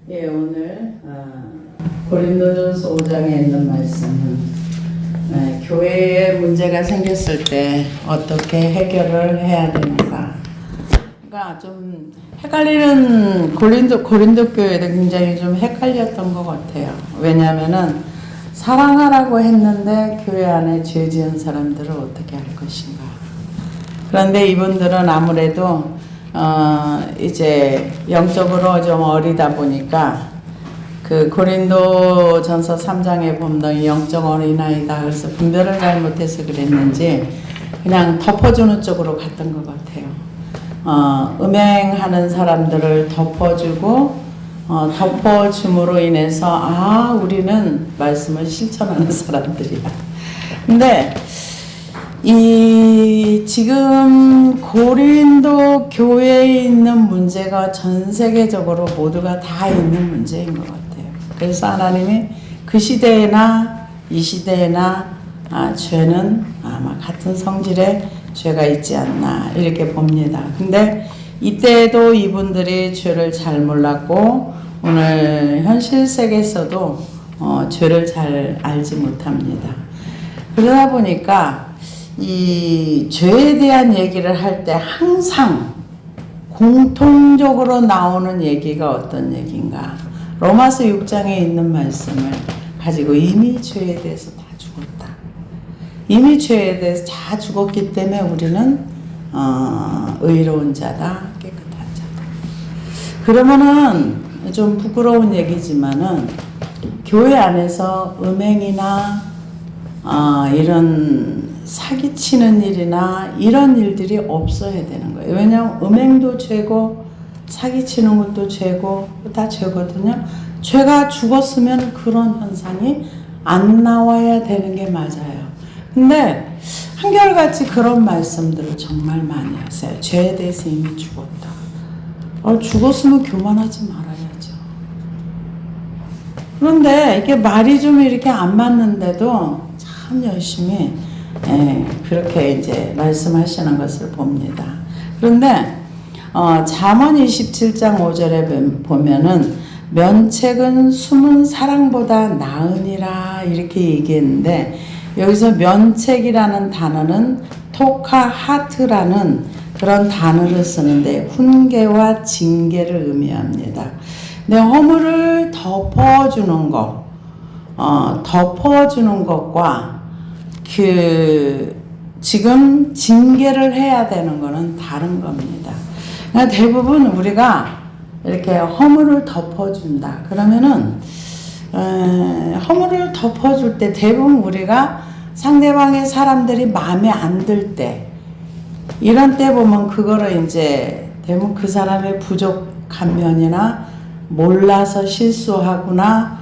예, 오늘 고린도전서 5장에 있는 말씀은 교회에 문제가 생겼을 때 어떻게 해결을 해야 되는가. 그러니까 좀 헷갈리는 고린도 교회도 굉장히 좀 헷갈렸던 것 같아요. 왜냐하면은 사랑하라고 했는데 교회 안에 죄 지은 사람들을 어떻게 할 것인가. 그런데 이분들은 아무래도 이제 영적으로 좀 어리다 보니까 그 고린도전서 3장에 보면 영적 어린아이다. 그래서 분별을 잘못해서 그랬는지 그냥 덮어주는 쪽으로 갔던 것 같아요. 음행하는 사람들을 덮어주고 덮어줌으로 인해서 우리는 말씀을 실천하는 사람들이야. 근데 지금 고린도 교회에 있는 문제가 전 세계적으로 모두가 다 있는 문제인 것 같아요. 그래서 하나님이 그 시대에나 이 시대에나 죄는 아마 같은 성질의 죄가 있지 않나 이렇게 봅니다. 근데 이때도 이분들이 죄를 잘 몰랐고 오늘 현실 세계에서도 죄를 잘 알지 못합니다. 그러다 보니까 이 죄에 대한 얘기를 할 때 항상 공통적으로 나오는 얘기가 어떤 얘기인가? 로마서 6장에 있는 말씀을 가지고 이미 죄에 대해서 다 죽었다. 이미 죄에 대해서 다 죽었기 때문에 우리는 의로운 자다, 깨끗한 자다. 그러면은 좀 부끄러운 얘기지만은 교회 안에서 음행이나 이런 사기치는 일이나 이런 일들이 없어야 되는 거예요. 왜냐하면 음행도 죄고 사기치는 것도 죄고 다 죄거든요. 죄가 죽었으면 그런 현상이 안 나와야 되는 게 맞아요. 근데 한결같이 그런 말씀들을 정말 많이 하세요. 죄에 대해서 이미 죽었다. 죽었으면 교만하지 말아야죠. 그런데 이게 말이 좀 이렇게 안 맞는데도 참 열심히 그렇게 이제 말씀하시는 것을 봅니다. 그런데 잠언 27장 5절에 보면은 면책은 숨은 사랑보다 나으니라 이렇게 얘기했는데 여기서 면책이라는 단어는 토카하트라는 그런 단어를 쓰는데 훈계와 징계를 의미합니다. 근데 허물을 덮어주는 것과 지금 징계를 해야 되는 거는 다른 겁니다. 그러니까 대부분 우리가 이렇게 허물을 덮어준다. 그러면은, 허물을 덮어줄 때 대부분 우리가 상대방의 사람들이 마음에 안 들 때, 이런 때 보면 그거를 이제 대부분 그 사람의 부족한 면이나 몰라서 실수하거나,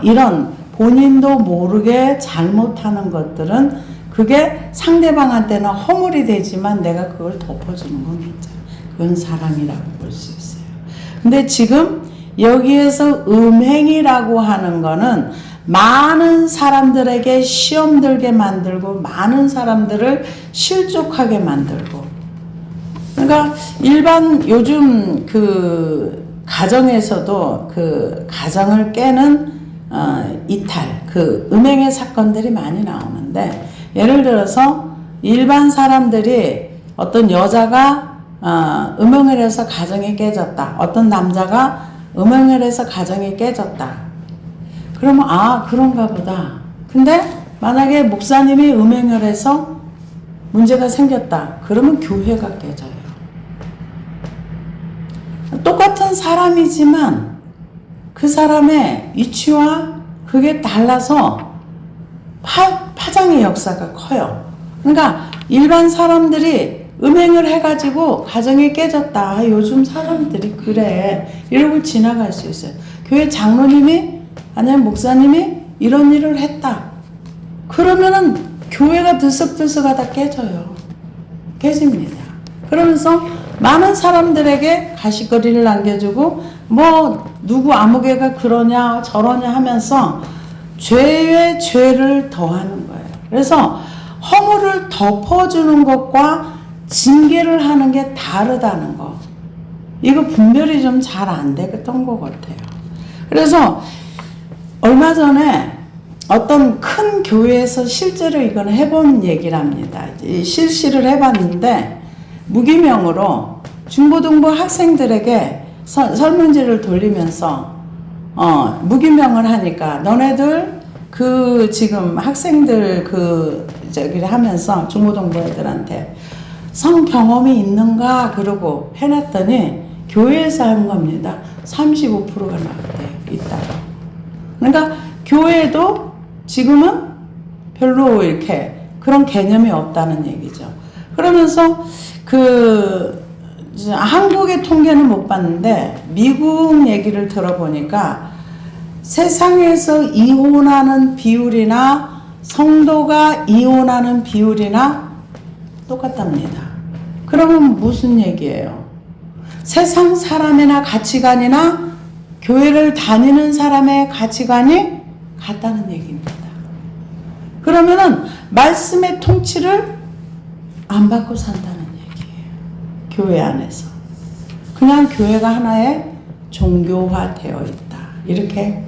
이런 본인도 모르게 잘못하는 것들은 그게 상대방한테는 허물이 되지만 내가 그걸 덮어주는 건 괜찮아요. 그건 사랑이라고 볼 수 있어요. 근데 지금 여기에서 음행이라고 하는 거는 많은 사람들에게 시험 들게 만들고 많은 사람들을 실족하게 만들고 그러니까 일반 요즘 그 가정에서도 그 가정을 깨는 이탈, 그 음행의 사건들이 많이 나오는데 예를 들어서 일반 사람들이 어떤 여자가 음행을 해서 가정이 깨졌다. 어떤 남자가 음행을 해서 가정이 깨졌다. 그러면 그런가 보다. 근데 만약에 목사님이 음행을 해서 문제가 생겼다. 그러면 교회가 깨져요. 똑같은 사람이지만 그 사람의 위치와 그게 달라서 파장의 역사가 커요. 그러니까 일반 사람들이 음행을 해가지고 가정이 깨졌다. 요즘 사람들이 그래. 이러고 지나갈 수 있어요. 교회 장로님이 아니면 목사님이 이런 일을 했다. 그러면은 교회가 들썩들썩하다 깨져요. 깨집니다. 그러면서 많은 사람들에게 가시거리를 남겨주고 누구 아무개가 그러냐 저러냐 하면서 죄에 죄를 더하는 거예요. 그래서 허물을 덮어주는 것과 징계를 하는 게 다르다는 거. 이거 분별이 좀 잘 안 됐던 것 같아요. 그래서 얼마 전에 어떤 큰 교회에서 실제로 이건 해본 얘기랍니다. 실시를 해봤는데 무기명으로 중고등부 학생들에게 설문지를 돌리면서 무기명을 하니까 너네들 그 지금 학생들 저기를 하면서 중고등부 애들한테 성 경험이 있는가 그러고 해놨더니 교회에서 하는 겁니다. 35%가 나왔대요. 있다고. 그러니까 교회도 지금은 별로 이렇게 그런 개념이 없다는 얘기죠. 그러면서 한국의 통계는 못 봤는데 미국 얘기를 들어보니까 세상에서 이혼하는 비율이나 성도가 이혼하는 비율이나 똑같답니다. 그러면 무슨 얘기예요? 세상 사람이나 가치관이나 교회를 다니는 사람의 가치관이 같다는 얘기입니다. 그러면은 말씀의 통치를 안 받고 산다는 얘기예요. 교회 안에서. 그냥 교회가 하나의 종교화되어 있다. 이렇게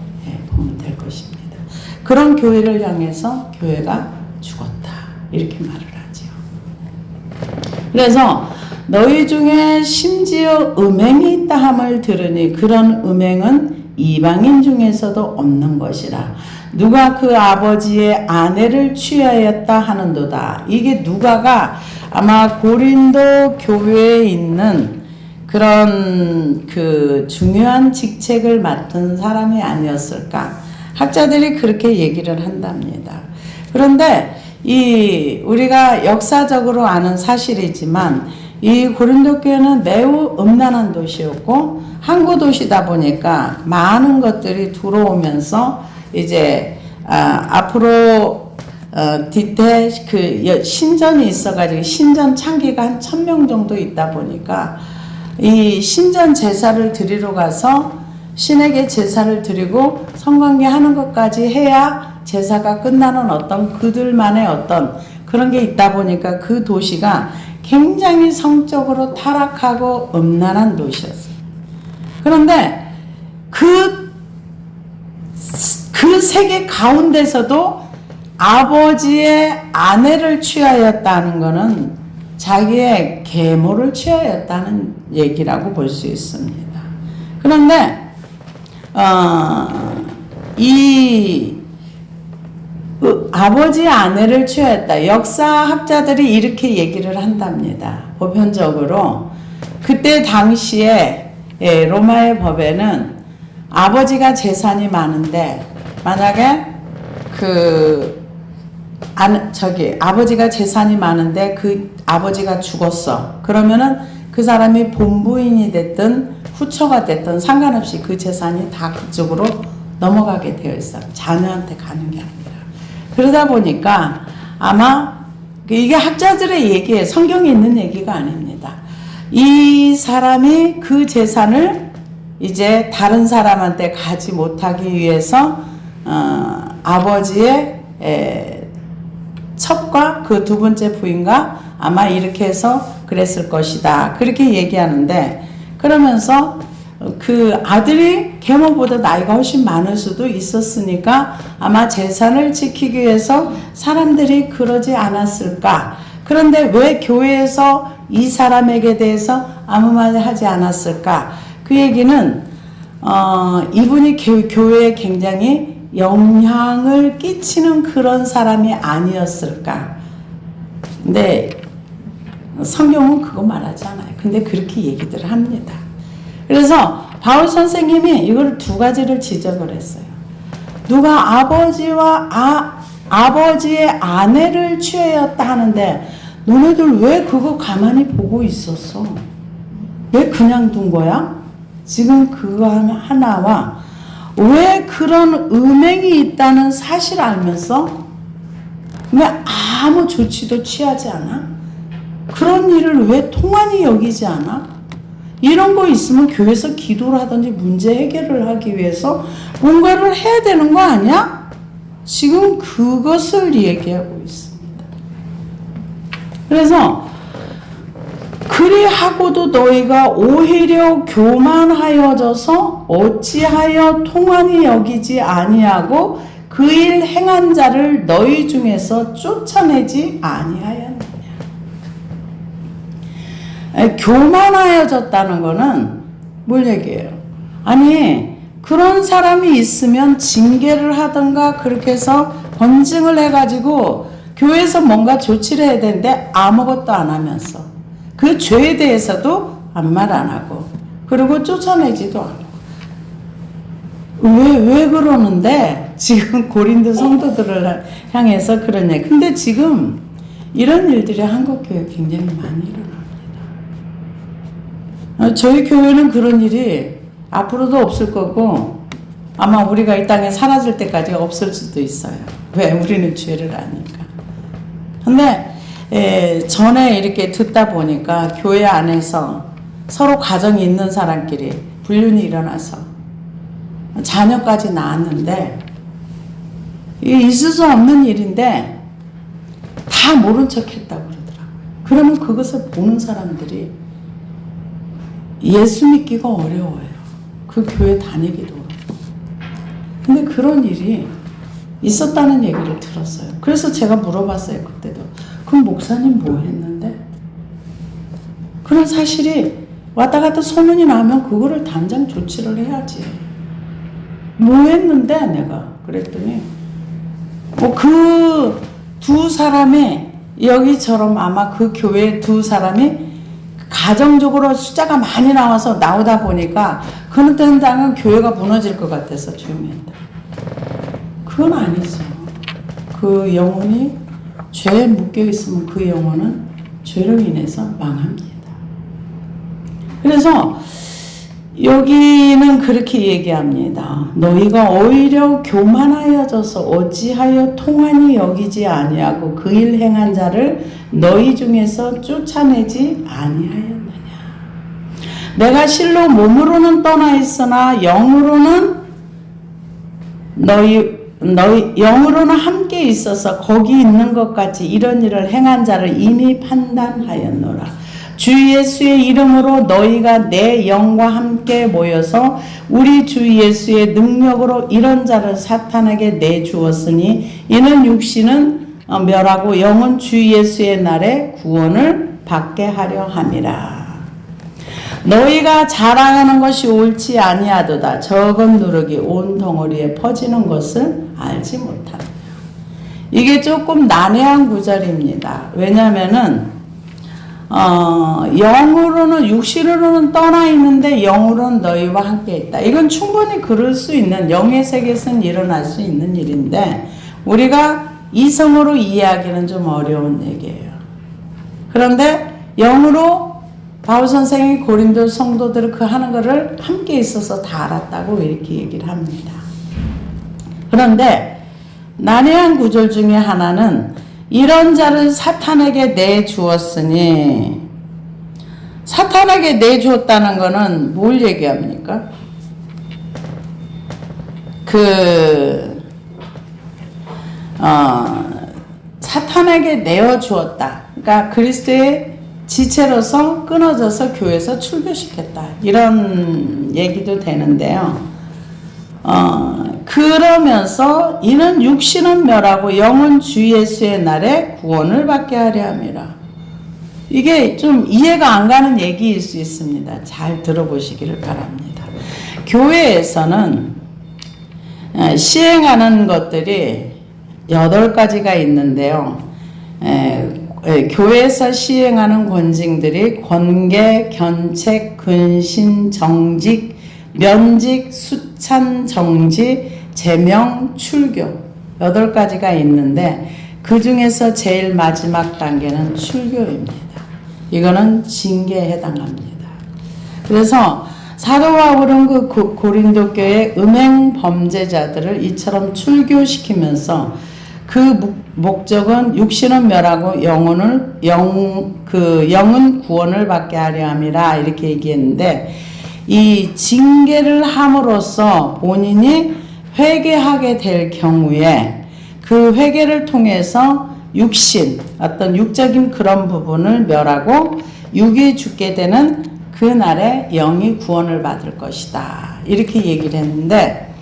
보면 될 것입니다. 그런 교회를 향해서 교회가 죽었다. 이렇게 말을 하죠. 그래서 너희 중에 심지어 음행이 있다 함을 들으니 그런 음행은 이방인 중에서도 없는 것이라. 누가 그 아버지의 아내를 취하였다 하는도다. 이게 누가가 아마 고린도 교회에 있는 그런 중요한 직책을 맡은 사람이 아니었을까. 학자들이 그렇게 얘기를 한답니다. 그런데 우리가 역사적으로 아는 사실이지만 이 고린도 교회는 매우 음란한 도시였고 항구 도시다 보니까 많은 것들이 들어오면서 이제 앞으로 뒤태 신전이 있어가지고 신전 창기가 한 1000명 정도 있다 보니까 이 신전 제사를 드리러 가서 신에게 제사를 드리고 성관계 하는 것까지 해야 제사가 끝나는 어떤 그들만의 어떤 그런 게 있다 보니까 그 도시가 굉장히 성적으로 타락하고 음란한 도시였어요. 그런데 그 세계 가운데서도 아버지의 아내를 취하였다는 것은 자기의 계모를 취하였다는 얘기라고 볼 수 있습니다. 그런데 아버지의 아내를 취하였다. 역사학자들이 이렇게 얘기를 한답니다. 보편적으로 그때 당시에 로마의 법에는 아버지가 재산이 많은데 만약에 아버지가 재산이 많은데 그 아버지가 죽었어. 그러면은 그 사람이 본부인이 됐든 후처가 됐든 상관없이 그 재산이 다 그쪽으로 넘어가게 되어 있어. 자녀한테 가는 게 아니라. 그러다 보니까 아마 이게 학자들의 얘기예요. 성경에 있는 얘기가 아닙니다. 이 사람이 그 재산을 이제 다른 사람한테 가지 못하기 위해서 아버지의 첩과 그 두 번째 부인과 아마 이렇게 해서 그랬을 것이다. 그렇게 얘기하는데 그러면서 그 아들이 계모보다 나이가 훨씬 많을 수도 있었으니까 아마 재산을 지키기 위해서 사람들이 그러지 않았을까. 그런데 왜 교회에서 이 사람에게 대해서 아무 말 하지 않았을까. 그 얘기는 이분이 교회에 굉장히 영향을 끼치는 그런 사람이 아니었을까. 근데 성경은 그거 말하지 않아요. 근데 그렇게 얘기들을 합니다. 그래서 바울 선생님이 이걸 두 가지를 지적을 했어요. 누가 아버지의 아내를 취하였다 하는데 너네들 왜 그거 가만히 보고 있었어? 왜 그냥 둔 거야? 지금 그거 하나와 왜 그런 음행이 있다는 사실을 알면서 왜 아무 조치도 취하지 않아? 그런 일을 왜 통한이 여기지 않아? 이런 거 있으면 교회에서 기도를 하든지 문제 해결을 하기 위해서 뭔가를 해야 되는 거 아니야? 지금 그것을 얘기하고 있습니다. 그래서 그리하고도 너희가 오히려 교만하여져서 어찌하여 통한이 여기지 아니하고 그 일 행한 자를 너희 중에서 쫓아내지 아니하였느냐. 교만하여졌다는 거는 뭘 얘기해요? 아니 그런 사람이 있으면 징계를 하든가 그렇게 해서 번증을 해가지고 교회에서 뭔가 조치를 해야 되는데 아무것도 안 하면서 그 죄에 대해서도 아무 말 안 하고 그리고 쫓아내지도 않고 왜 그러는데 지금 고린도 성도들을 향해서 그런 얘기. 근데 지금 이런 일들이 한국교회에 굉장히 많이 일어납니다. 저희 교회는 그런 일이 앞으로도 없을 거고 아마 우리가 이 땅에 사라질 때까지 없을 수도 있어요. 왜? 우리는 죄를 아니까. 근데 전에 이렇게 듣다 보니까 교회 안에서 서로 가정이 있는 사람끼리 불륜이 일어나서 자녀까지 낳았는데 이게 있을 수 없는 일인데 다 모른 척 했다고 그러더라고요. 그러면 그것을 보는 사람들이 예수 믿기가 어려워요. 그 교회 다니기도 어려워. 근데 그런 일이 있었다는 얘기를 들었어요. 그래서 제가 물어봤어요. 그때도. 그럼 목사님 뭐 했는데? 그런 사실이 왔다 갔다 소문이 나면 그거를 당장 조치를 해야지. 뭐 했는데 내가 그랬더니 그 두 사람이 여기처럼 아마 그 교회 두 사람이 가정적으로 숫자가 많이 나오다 보니까 그런 때는 교회가 무너질 것 같아서 조용히 했다. 그건 아니죠. 그 영혼이 죄에 묶여 있으면 그 영혼은 죄로 인해서 망합니다. 그래서 여기는 그렇게 얘기합니다. 너희가 오히려 교만하여져서 어찌하여 통한이 여기지 아니하고 그 일 행한 자를 너희 중에서 쫓아내지 아니하였느냐. 내가 실로 몸으로는 떠나 있으나 영으로는 영으로는 함께 있어서 거기 있는 것 같이 이런 일을 행한 자를 이미 판단하였노라. 주 예수의 이름으로 너희가 내 영과 함께 모여서 우리 주 예수의 능력으로 이런 자를 사탄에게 내주었으니 이는 육신은 멸하고 영은 주 예수의 날에 구원을 받게 하려 함이라. 너희가 자랑하는 것이 옳지 아니하도다. 적은 누룩이 온 덩어리에 퍼지는 것을 알지 못하느냐. 이게 조금 난해한 구절입니다. 왜냐하면은 영으로는 육신으로는 떠나 있는데 영으로는 너희와 함께 있다. 이건 충분히 그럴 수 있는 영의 세계에서는 일어날 수 있는 일인데 우리가 이성으로 이해하기는 좀 어려운 얘기예요. 그런데 영으로 바울 선생이 고린도 성도들을 그 하는 것을 함께 있어서 다 알았다고 이렇게 얘기를 합니다. 그런데 난해한 구절 중에 하나는 이런 자를 사탄에게 내주었으니 사탄에게 내주었다는 것은 뭘 얘기합니까? 사탄에게 내어주었다. 그러니까 그리스도의 지체로서 끊어져서 교회에서 출교시켰다. 이런 얘기도 되는데요. 그러면서 이는 육신은 멸하고 영은 주 예수의 날에 구원을 받게 하려 함이라. 이게 좀 이해가 안 가는 얘기일 수 있습니다. 잘 들어보시기를 바랍니다. 교회에서는 시행하는 것들이 8가지가 있는데요. 교회에서 시행하는 권징들이 권계, 견책, 근신, 정직, 면직, 수찬, 정지, 제명, 출교 8가지가 있는데 그 중에서 제일 마지막 단계는 출교입니다. 이거는 징계에 해당합니다. 그래서 사도 바울은 그 고린도 교회 음행 범죄자들을 이처럼 출교시키면서 그 목적은 육신은 멸하고 영은 구원을 받게 하려 함이라 이렇게 얘기했는데 이 징계를 함으로써 본인이 회개하게 될 경우에 그 회개를 통해서 육신, 어떤 육적인 그런 부분을 멸하고 육이 죽게 되는 그날에 영이 구원을 받을 것이다. 이렇게 얘기를 했는데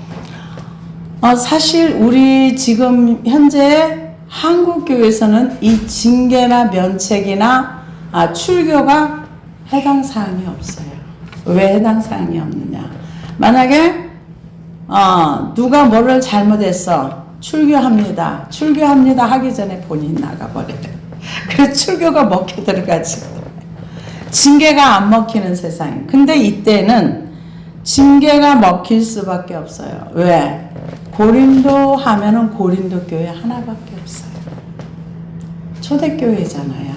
사실 우리 지금 현재 한국교회에서는 이 징계나 면책이나 출교가 해당 사항이 없어요. 왜 해당 사항이 없느냐? 만약에 누가 뭐를 잘못했어. 출교합니다. 출교합니다 하기 전에 본인이 나가버려요. 그래서 출교가 먹혀 들어가지. 징계가 안 먹히는 세상이에요. 근데 이때는 징계가 먹힐 수밖에 없어요. 왜? 고린도 하면은 고린도 교회 하나밖에 없어요. 초대교회잖아요.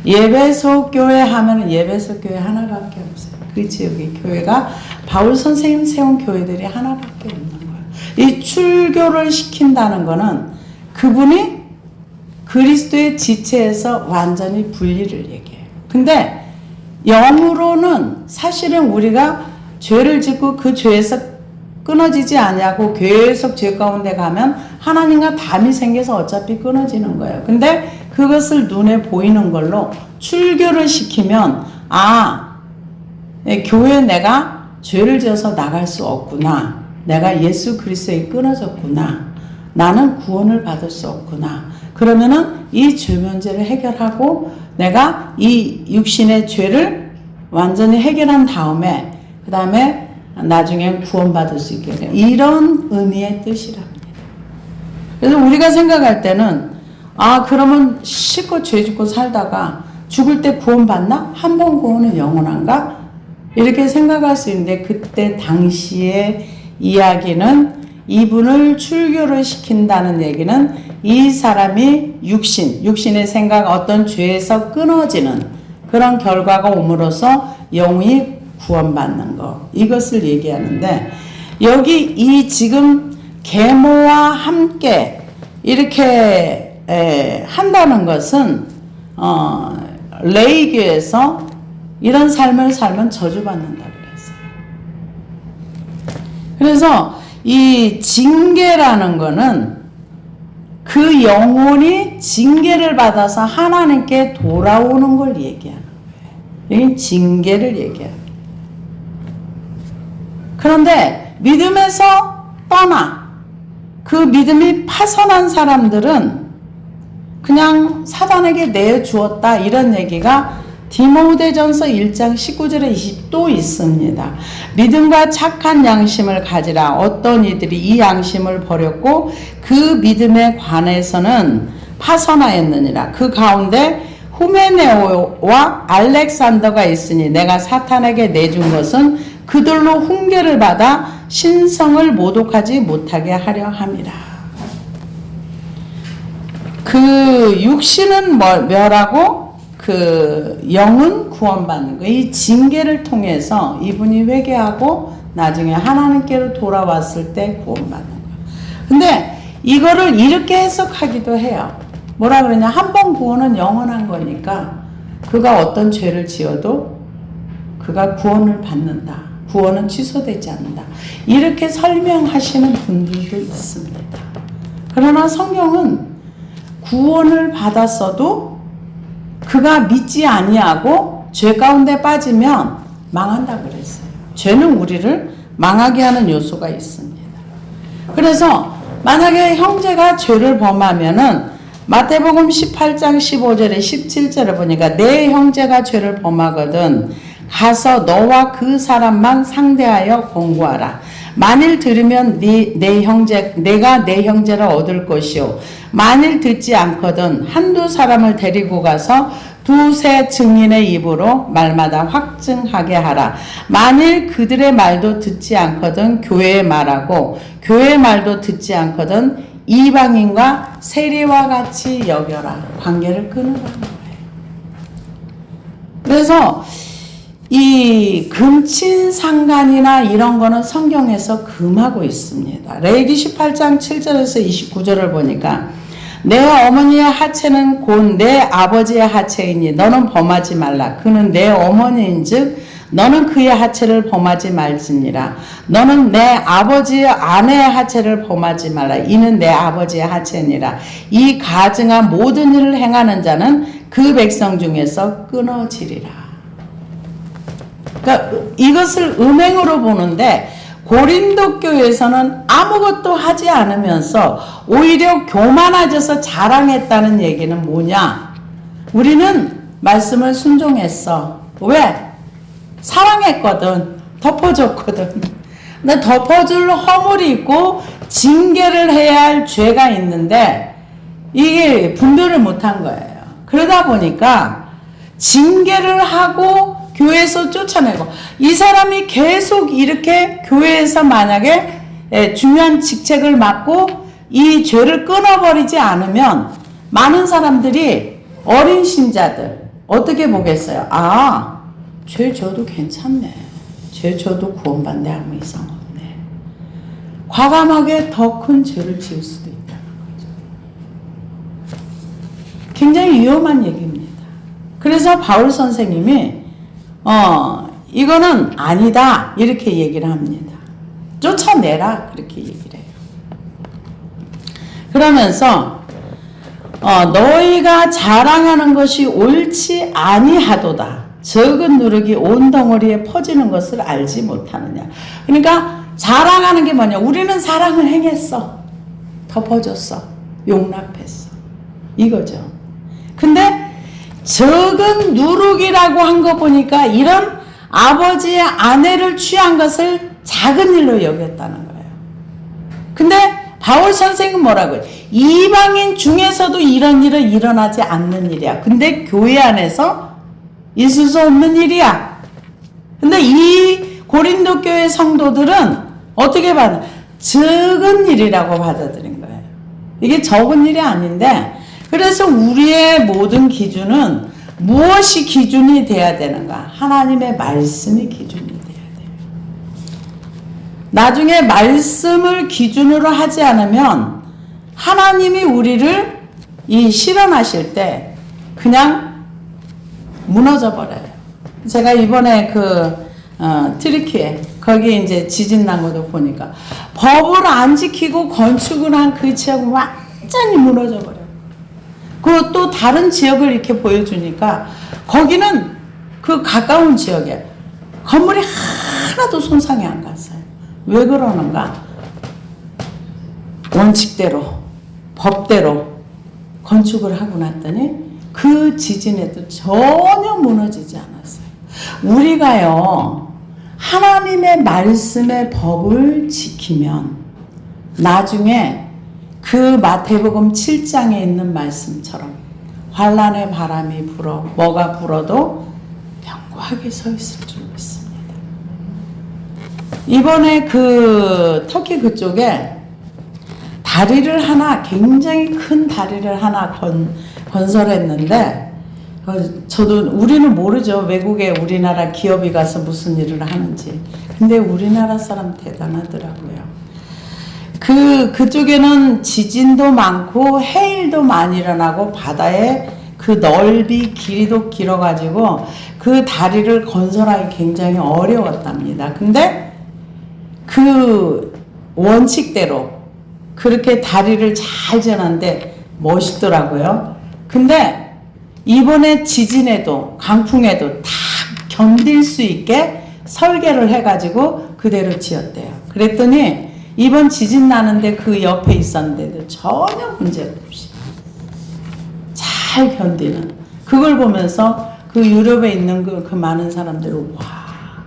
예배소 교회 하면은 예배소 교회 하나밖에 없어요. 그 지역의 교회가 바울 선생님 세운 교회들이 하나밖에 없는 거예요. 이 출교를 시킨다는 거는 그분이 그리스도의 지체에서 완전히 분리를 얘기해요. 근데 영으로는 사실은 우리가 죄를 짓고 그 죄에서 끊어지지 않냐고 계속 죄 가운데 가면 하나님과 담이 생겨서 어차피 끊어지는 거예요. 근데 그것을 눈에 보이는 걸로 출교를 시키면 교회에 내가 죄를 지어서 나갈 수 없구나. 내가 예수 그리스도에 끊어졌구나. 나는 구원을 받을 수 없구나. 그러면은 이 죄 문제를 해결하고 내가 이 육신의 죄를 완전히 해결한 다음에 그 다음에 나중에 구원받을 수 있게 돼요. 이런 의미의 뜻이랍니다. 그래서 우리가 생각할 때는 그러면 실컷 죄 짓고 살다가 죽을 때 구원받나? 한 번 구원은 영원한가? 이렇게 생각할 수 있는데 그때 당시의 이야기는 이분을 출교를 시킨다는 얘기는 이 사람이 육신의 생각 어떤 죄에서 끊어지는 그런 결과가 옴으로써 영이 구원받는 것 이것을 얘기하는데 여기 이 지금 계모와 함께 이렇게 한다는 것은 레위기에서 이런 삶을 살면 저주받는다 그랬어요. 그래서 이 징계라는 거는 그 영혼이 징계를 받아서 하나님께 돌아오는 걸 얘기하는 거예요. 여기 징계를 얘기합니다. 그런데 믿음에서 떠나 그 믿음이 파선한 사람들은 그냥 사단에게 내주었다 이런 얘기가 디모데전서 1장 19절에 20도 있습니다. 믿음과 착한 양심을 가지라. 어떤 이들이 이 양심을 버렸고 그 믿음에 관해서는 파선하였느니라. 그 가운데 후메네오와 알렉산더가 있으니 내가 사탄에게 내준 것은 그들로 훈계를 받아 신성을 모독하지 못하게 하려 함이라. 그 육신은 멸하고 그 영은 구원받는 거. 이 징계를 통해서 이분이 회개하고 나중에 하나님께로 돌아왔을 때 구원받는 거. 근데 이거를 이렇게 해석하기도 해요. 뭐라 그러냐? 한 번 구원은 영원한 거니까 그가 어떤 죄를 지어도 그가 구원을 받는다. 구원은 취소되지 않는다. 이렇게 설명하시는 분들도 있습니다. 그러나 성경은 구원을 받았어도 그가 믿지 아니하고 죄 가운데 빠지면 망한다 그랬어요. 죄는 우리를 망하게 하는 요소가 있습니다. 그래서 만약에 형제가 죄를 범하면은 마태복음 18장 15절에 17절에 보니까 내 형제가 죄를 범하거든 가서 너와 그 사람만 상대하여 공고하라. 만일 들으면 내가 내 형제를 얻을 것이요. 만일 듣지 않거든 한두 사람을 데리고 가서 두세 증인의 입으로 말마다 확증하게 하라. 만일 그들의 말도 듣지 않거든 교회의 말하고 교회의 말도 듣지 않거든 이방인과 세리와 같이 여겨라. 관계를 끊으라는 거예요. 그래서 이 금친상간이나 이런 거는 성경에서 금하고 있습니다. 레위기 18장 7절에서 29절을 보니까 내 어머니의 하체는 곧 내 아버지의 하체이니 너는 범하지 말라. 그는 내 어머니인즉 너는 그의 하체를 범하지 말지니라. 너는 내 아버지의 아내의 하체를 범하지 말라. 이는 내 아버지의 하체니라. 이 가증한 모든 일을 행하는 자는 그 백성 중에서 끊어지리라. 그러니까 이것을 음행으로 보는데 고린도 교회에서는 아무것도 하지 않으면서 오히려 교만해져서 자랑했다는 얘기는 뭐냐? 우리는 말씀을 순종했어. 왜? 사랑했거든. 덮어줬거든. 근데 덮어줄 허물이 있고 징계를 해야 할 죄가 있는데 이게 분별을 못한 거예요. 그러다 보니까 징계를 하고 교회에서 쫓아내고, 이 사람이 계속 이렇게 교회에서 만약에 중요한 직책을 맡고 이 죄를 끊어버리지 않으면 많은 사람들이, 어린 신자들 어떻게 보겠어요? 아, 죄 져도 괜찮네. 죄 져도 구원받네. 아무 이상 없네. 과감하게 더 큰 죄를 지을 수도 있다는 거죠. 굉장히 위험한 얘기입니다. 그래서 바울 선생님이 이거는 아니다 이렇게 얘기를 합니다. 쫓아내라 그렇게 얘기를 해요. 그러면서 너희가 자랑하는 것이 옳지 아니하도다. 적은 누룩이 온 덩어리에 퍼지는 것을 알지 못하느냐. 그러니까 자랑하는 게 뭐냐. 우리는 사랑을 행했어. 덮어줬어. 용납했어. 이거죠. 근데 적은 누룩이라고 한 거 보니까 이런 아버지의 아내를 취한 것을 작은 일로 여겼다는 거예요. 근데 바울 선생은 뭐라고 해요? 이방인 중에서도 이런 일은 일어나지 않는 일이야. 근데 교회 안에서 있을 수 없는 일이야. 근데 이 고린도 교회 성도들은 어떻게 받아? 적은 일이라고 받아들인 거예요. 이게 적은 일이 아닌데, 그래서 우리의 모든 기준은 무엇이 기준이 돼야 되는가? 하나님의 말씀이 기준이 돼야 돼요. 나중에 말씀을 기준으로 하지 않으면 하나님이 우리를 실현하실 때 그냥 무너져 버려요. 제가 이번에 트리키에 거기 이제 지진 난 것도 보니까 법을 안 지키고 건축을 한 그 지역은 완전히 무너져 버려요. 그 또 다른 지역을 이렇게 보여주니까 거기는 그 가까운 지역에 건물이 하나도 손상이 안 갔어요. 왜 그러는가? 원칙대로, 법대로 건축을 하고 났더니 그 지진에도 전혀 무너지지 않았어요. 우리가요, 하나님의 말씀의 법을 지키면 나중에 그 마태복음 7장에 있는 말씀처럼 환난의 바람이 불어 뭐가 불어도 견고하게 서 있을 줄 믿습니다. 이번에 터키 그쪽에 다리를 하나, 굉장히 큰 다리를 하나 건설했는데, 우리는 모르죠. 외국에 우리나라 기업이 가서 무슨 일을 하는지. 근데 우리나라 사람 대단하더라고요. 그쪽에는 지진도 많고 해일도 많이 일어나고 바다의 그 넓이 길이도 길어가지고 그 다리를 건설하기 굉장히 어려웠답니다. 근데 그 원칙대로 그렇게 다리를 잘 지었는데 멋있더라고요. 근데 이번에 지진에도 강풍에도 다 견딜 수 있게 설계를 해가지고 그대로 지었대요. 그랬더니 이번 지진 나는데 그 옆에 있었는데도 전혀 문제 없이 잘 견디는, 그걸 보면서 그 유럽에 있는 그 많은 사람들은 와,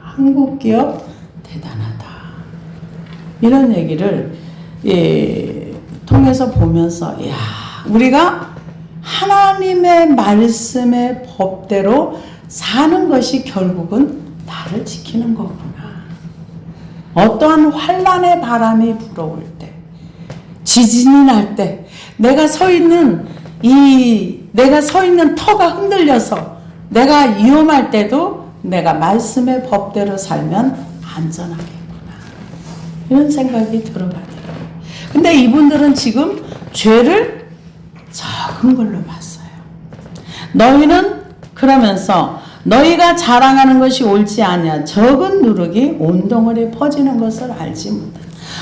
한국 기업 대단하다 이런 얘기를 통해서 보면서, 야, 우리가 하나님의 말씀의 법대로 사는 것이 결국은 나를 지키는 거구나. 어떠한 환난의 바람이 불어올 때, 지진이 날 때, 내가 서 있는 터가 흔들려서 내가 위험할 때도 내가 말씀의 법대로 살면 안전하겠구나. 이런 생각이 들어가더라고요. 근데 이분들은 지금 죄를 적은 걸로 봤어요. 너희는 그러면서 너희가 자랑하는 것이 옳지 아니야. 적은 누룩이 온 덩어리에 퍼지는 것을 알지 못한다.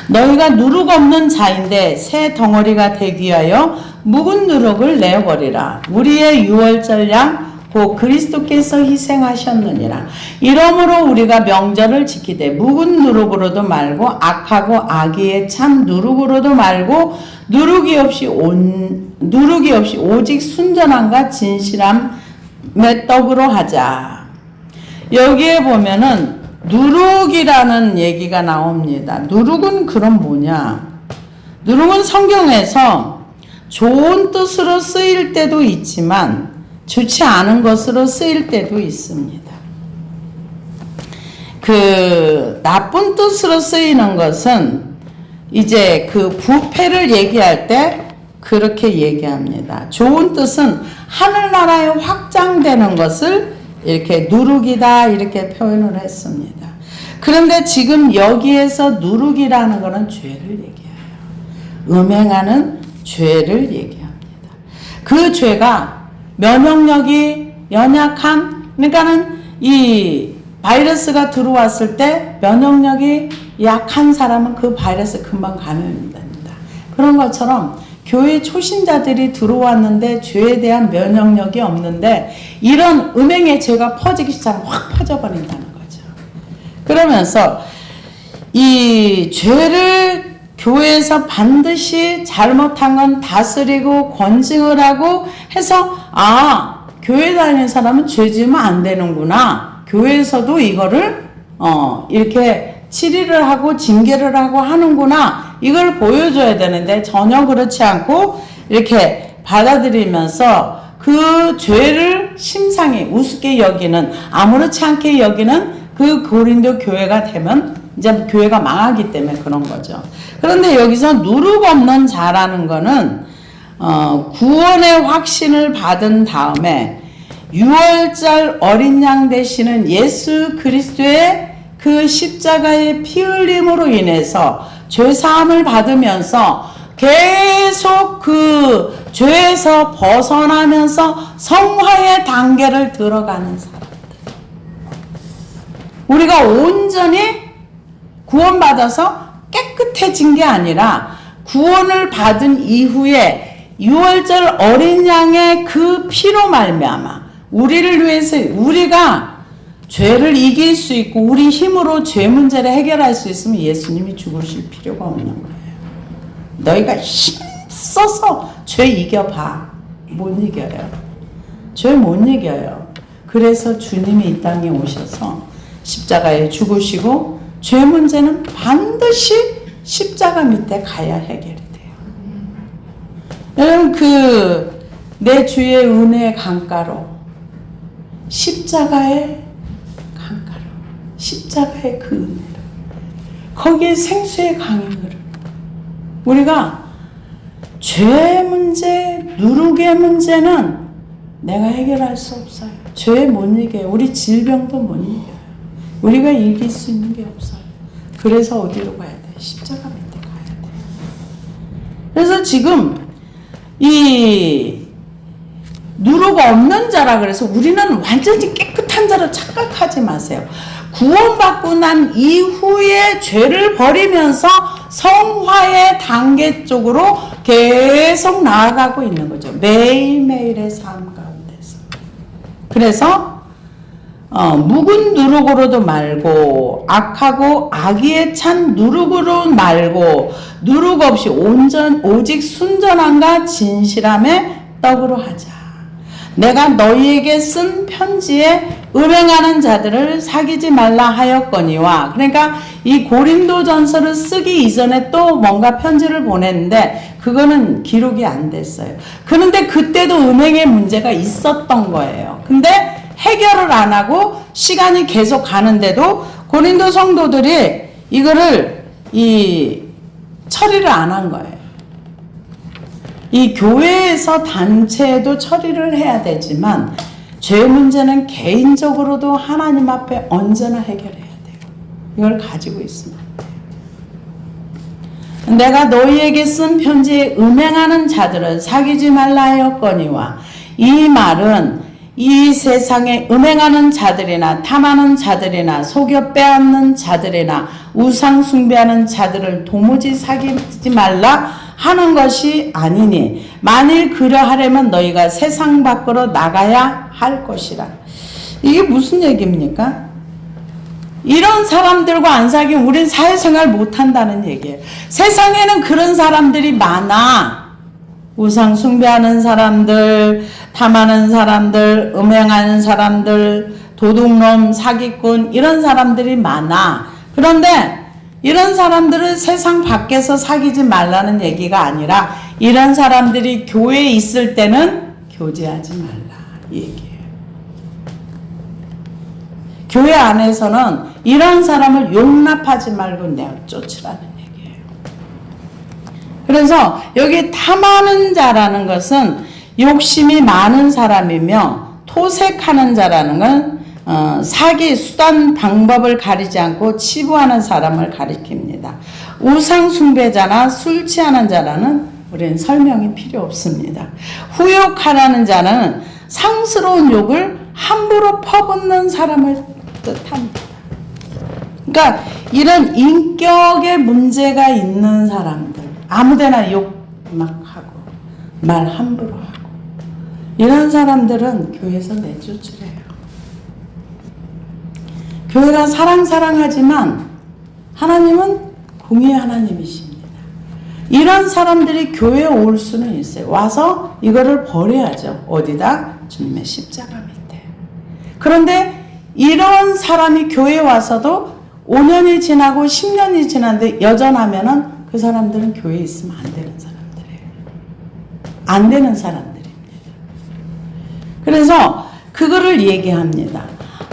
너희가 누룩 없는 자인데 새 덩어리가 되기 위하여 묵은 누룩을 내어버리라. 우리의 유월절 양 곧 그리스도께서 희생하셨느니라. 이러므로 우리가 명절을 지키되 묵은 누룩으로도 말고 악하고 악의에 참 누룩으로도 말고 누룩이 없이 오직 순전함과 진실함의 떡으로 하자. 여기에 보면은 누룩이라는 얘기가 나옵니다. 누룩은 그럼 뭐냐? 누룩은 성경에서 좋은 뜻으로 쓰일 때도 있지만 좋지 않은 것으로 쓰일 때도 있습니다. 그 나쁜 뜻으로 쓰이는 것은 이제 그 부패를 얘기할 때 그렇게 얘기합니다. 좋은 뜻은 하늘나라에 확장되는 것을 이렇게 누룩이다 이렇게 표현을 했습니다. 그런데 지금 여기에서 누룩이라는 것은 죄를 얘기해요. 음행하는 죄를 얘기합니다. 그 죄가 면역력이 연약한, 그러니까는 이 바이러스가 들어왔을 때 면역력이 약한 사람은 그 바이러스 금방 감염이 됩니다. 그런 것처럼 교회 초신자들이 들어왔는데 죄에 대한 면역력이 없는데 이런 음행의 죄가 퍼지기 시작하면 확 퍼져버린다는 거죠. 그러면서 이 죄를 교회에서 반드시 잘못한 건 다스리고 권징을 하고 해서 교회 다니는 사람은 죄 지으면 안 되는구나. 교회에서도 이거를 이렇게 치리를 하고 징계를 하고 하는구나. 이걸 보여줘야 되는데 전혀 그렇지 않고 이렇게 받아들이면서 그 죄를 심상히 우습게 여기는, 아무렇지 않게 여기는 그 고린도 교회가 되면 이제 교회가 망하기 때문에 그런 거죠. 그런데 여기서 누룩 없는 자라는 거는 구원의 확신을 받은 다음에 6월절 어린 양 되시는 예수 그리스도의 그 십자가의 피 흘림으로 인해서 죄사함을 받으면서 계속 그 죄에서 벗어나면서 성화의 단계를 들어가는 사람들. 우리가 온전히 구원받아서 깨끗해진 게 아니라 구원을 받은 이후에 6월절 어린 양의 그 피로 말미암아 우리를 위해서 우리가 죄를 이길 수 있고 우리 힘으로 죄 문제를 해결할 수 있으면 예수님이 죽으실 필요가 없는 거예요. 너희가 힘 써서 죄 이겨봐. 못 이겨요. 죄 못 이겨요. 그래서 주님이 이 땅에 오셔서 십자가에 죽으시고 죄 문제는 반드시 십자가 밑에 가야 해결이 돼요. 여러분 내 주의 은혜의 강가로 십자가의 강가로 십자가의 그 은혜로 거기에 생수의 강이 흐르는 우리가 죄 문제, 누룩의 문제는 내가 해결할 수 없어요. 죄 못 이겨요. 우리 질병도 못 이겨요. 우리가 이길 수 있는 게 없어요. 그래서 어디로 가야 돼? 십자가 밑에 가야 돼. 그래서 지금 이 누룩 없는 자라 그래서 우리는 완전히 깨끗한 자로 착각하지 마세요. 구원받고 난 이후에 죄를 버리면서 성화의 단계 쪽으로 계속 나아가고 있는 거죠. 매일매일의 삶 가운데서. 그래서 묵은 누룩으로도 말고 악하고 악의에 찬 누룩으로 말고 누룩 없이 오직 순전함과 진실함의 떡으로 하자. 내가 너희에게 쓴 편지에 음행하는 자들을 사귀지 말라 하였거니와, 그러니까 이 고린도전서를 쓰기 이전에 또 뭔가 편지를 보냈는데 그거는 기록이 안 됐어요. 그런데 그때도 음행의 문제가 있었던 거예요. 근데 해결을 안 하고 시간이 계속 가는데도 고린도 성도들이 이거를 처리를 안 한 거예요. 이 교회에서 단체에도 처리를 해야 되지만 죄 문제는 개인적으로도 하나님 앞에 언제나 해결해야 돼요. 이걸 가지고 있으면 안 돼요. 내가 너희에게 쓴 편지에 음행하는 자들을 사귀지 말라 하였거니와, 이 말은 이 세상에 음행하는 자들이나 탐하는 자들이나 속여 빼앗는 자들이나 우상 숭배하는 자들을 도무지 사귀지 말라 하는 것이 아니니 만일 그러하려면 너희가 세상 밖으로 나가야 할 것이라. 이게 무슨 얘기입니까? 이런 사람들과 안 사귀면 우린 사회생활 못한다는 얘기예요. 세상에는 그런 사람들이 많아. 우상 숭배하는 사람들, 탐하는 사람들, 음행하는 사람들, 도둑놈, 사기꾼 이런 사람들이 많아. 그런데 이런 사람들은 세상 밖에서 사귀지 말라는 얘기가 아니라 이런 사람들이 교회에 있을 때는 교제하지 말라 이 얘기예요. 교회 안에서는 이런 사람을 용납하지 말고 내쫓으라는 얘기예요. 그래서 여기 탐하는 자라는 것은 욕심이 많은 사람이며 토색하는 자라는 건 사기, 수단, 방법을 가리지 않고 치부하는 사람을 가리킵니다. 우상 숭배자나 술 취하는 자라는 우리는 설명이 필요 없습니다. 후욕하라는 자는 상스러운 욕을 함부로 퍼붓는 사람을 뜻합니다. 그러니까 이런 인격에 문제가 있는 사람들, 아무데나 욕 막 하고 말 함부로 하고 이런 사람들은 교회에서 내쫓으래요. 교회가 사랑하지만 하나님은 공의의 하나님이십니다. 이런 사람들이 교회에 올 수는 있어요. 와서 이거를 버려야죠. 어디다? 주님의 십자가 밑에. 그런데 이런 사람이 교회에 와서도 5년이 지나고 10년이 지났는데 여전하면은 그 사람들은 교회에 있으면 안 되는 사람들이에요. 안 되는 사람들입니다. 그래서 그거를 얘기합니다.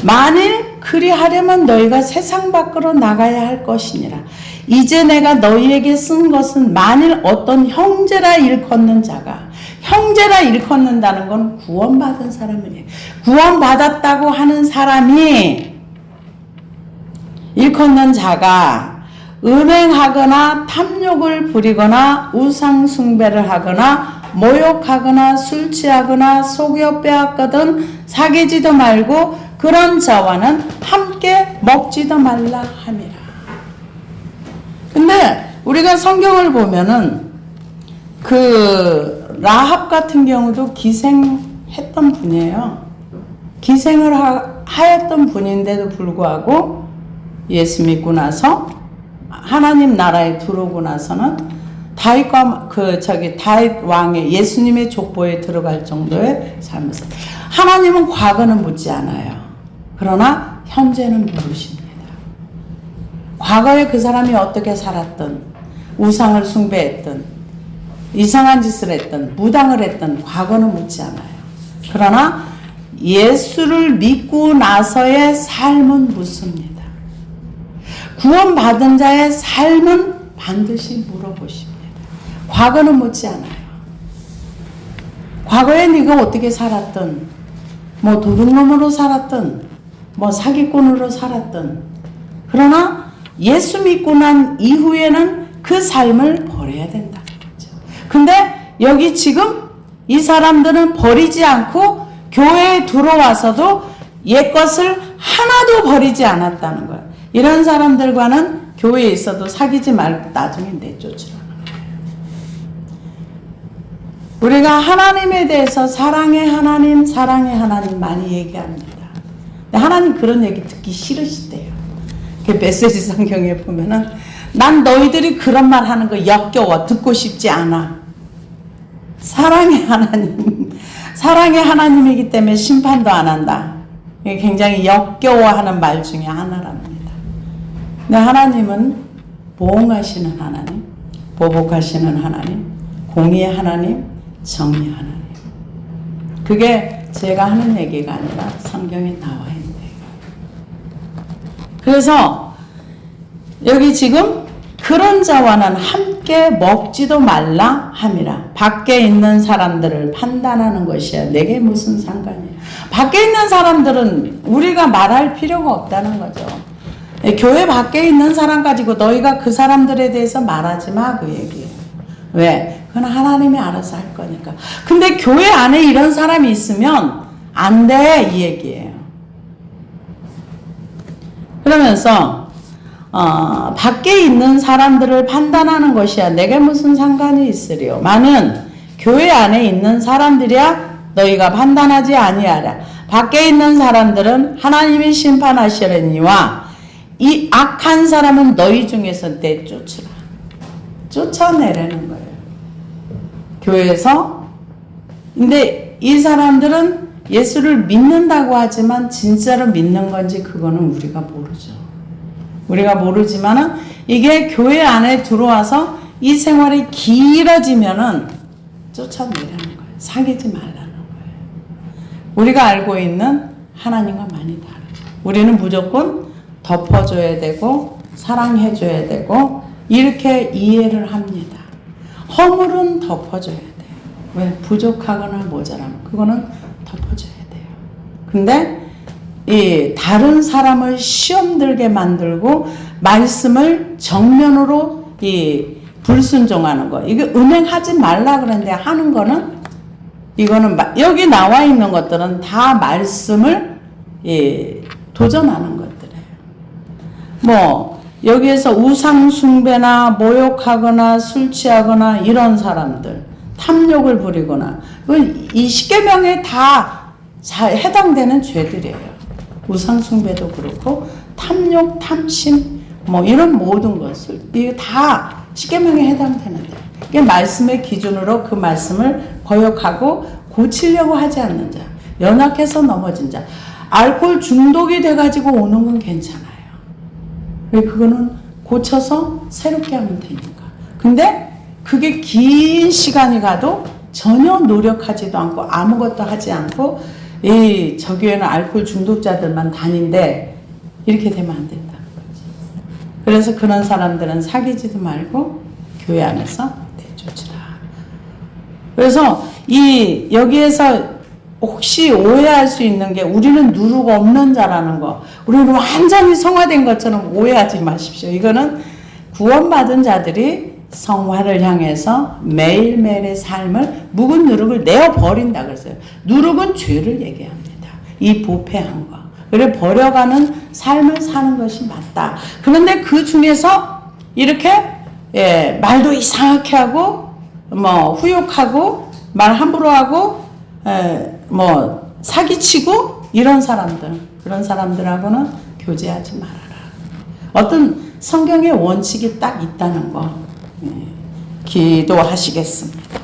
만일 그리하려면 너희가 세상 밖으로 나가야 할 것이니라. 이제 내가 너희에게 쓴 것은 만일 어떤 형제라 일컫는 자가, 형제라 일컫는다는 건 구원받은 사람이에요. 구원받았다고 하는 사람이 일컫는 자가 음행하거나 탐욕을 부리거나 우상 숭배를 하거나 모욕하거나 술 취하거나 속여 빼앗거든 사귀지도 말고 그런 자와는 함께 먹지도 말라 함이라. 근데 우리가 성경을 보면은 그 라합 같은 경우도 기생했던 분이에요. 기생을 하였던 분인데도 불구하고 예수 믿고 나서 하나님 나라에 들어오고 나서는 다윗과 다윗 왕의 예수님의 족보에 들어갈 정도의 삶을 살. 하나님은 과거는 묻지 않아요. 그러나 현재는 물으십니다. 과거에 그 사람이 어떻게 살았든 우상을 숭배했든 이상한 짓을 했든 무당을 했든 과거는 묻지 않아요. 그러나 예수를 믿고 나서의 삶은 묻습니다. 구원받은 자의 삶은 반드시 물어보십니다. 과거는 묻지 않아요. 과거에 네가 어떻게 살았든 뭐 도둑놈으로 살았든 뭐 사기꾼으로 살았든 그러나 예수 믿고 난 이후에는 그 삶을 버려야 된다는 거죠. 근데 여기 지금 이 사람들은 버리지 않고 교회에 들어와서도 옛것을 하나도 버리지 않았다는 거예요. 이런 사람들과는 교회에 있어도 사귀지 말고 나중에 내쫓으라는 거예요. 우리가 하나님에 대해서 사랑의 하나님 많이 얘기합니다. 근데 하나님 그런 얘기 듣기 싫으시대요. 그 메시지 성경에 보면은 난 너희들이 그런 말 하는 거 역겨워 듣고 싶지 않아. 사랑의 하나님이기 때문에 심판도 안 한다. 이게 굉장히 역겨워하는 말 중에 하나랍니다. 근데 하나님은 보응하시는 하나님, 보복하시는 하나님, 공의의 하나님, 정의의 하나님. 그게 제가 하는 얘기가 아니라 성경에 나와 있는 얘기예요. 그래서 여기 지금 그런 자와는 함께 먹지도 말라 함이라. 밖에 있는 사람들을 판단하는 것이야. 내게 무슨 상관이야. 밖에 있는 사람들은 우리가 말할 필요가 없다는 거죠. 교회 밖에 있는 사람 가지고 너희가 그 사람들에 대해서 말하지 마, 그 얘기예요. 왜? 그건 하나님이 알아서 할 거니까. 근데 교회 안에 이런 사람이 있으면 안 돼, 이 얘기예요. 그러면서 밖에 있는 사람들을 판단하는 것이야 내게 무슨 상관이 있으리요. 많은 교회 안에 있는 사람들이야 너희가 판단하지 아니하라. 밖에 있는 사람들은 하나님이 심판하시려니와 이 악한 사람은 너희 중에서 내쫓으라. 쫓아내라는 거예요. 교회에서. 근데 이 사람들은 예수를 믿는다고 하지만 진짜로 믿는 건지 그거는 우리가 모르죠. 우리가 모르지만은 이게 교회 안에 들어와서 이 생활이 길어지면은 쫓아내라는 거예요. 사귀지 말라는 거예요. 우리가 알고 있는 하나님과 많이 다르죠. 우리는 무조건 덮어줘야 되고 사랑해줘야 되고 이렇게 이해를 합니다. 허물은 덮어줘야 돼요. 왜? 부족하거나 모자라면 그거는 덮어줘야 돼요. 근데 이 다른 사람을 시험 들게 만들고 말씀을 정면으로 이 불순종하는 거. 이게 은행하지 말라 그랬는데 하는 거는 이거는 여기 나와 있는 것들은 다 말씀을 도전하는 것들이에요. 뭐 여기에서 우상 숭배나 모욕하거나 술 취하거나 이런 사람들, 탐욕을 부리거나 이 십계명에 다 해당되는 죄들이에요. 우상 숭배도 그렇고 탐욕, 탐심 뭐 이런 모든 것을 이게 다 십계명에 해당되는데 이게 말씀의 기준으로 그 말씀을 거역하고 고치려고 하지 않는 자, 연약해서 넘어진 자, 알코올 중독이 돼가지고 오는 건 괜찮아요. 왜? 그거는 고쳐서 새롭게 하면 되니까. 근데 그게 긴 시간이 가도 전혀 노력하지도 않고 아무것도 하지 않고 저 교회는 알코올 중독자들만 다닌데 이렇게 되면 안 된다는 거지. 그래서 그런 사람들은 사귀지도 말고 교회 안에서 내쫓으라. 그래서 여기에서 혹시 오해할 수 있는 게 우리는 누르고 없는 자라는 거, 우리는 완전히 성화된 것처럼 오해하지 마십시오. 이거는 구원받은 자들이 성화를 향해서 매일매일의 삶을 묵은 누룩을 내어버린다 그랬어요. 누룩은 죄를 얘기합니다. 이 부패한 거. 그래 버려가는 삶을 사는 것이 맞다. 그런데 그 중에서 이렇게 말도 이상하게 하고 뭐 후욕하고 말 함부로 하고 뭐 사기치고 이런 사람들, 그런 사람들하고는 교제하지 말아라. 어떤 성경의 원칙이 딱 있다는 거 기도하시겠습니다.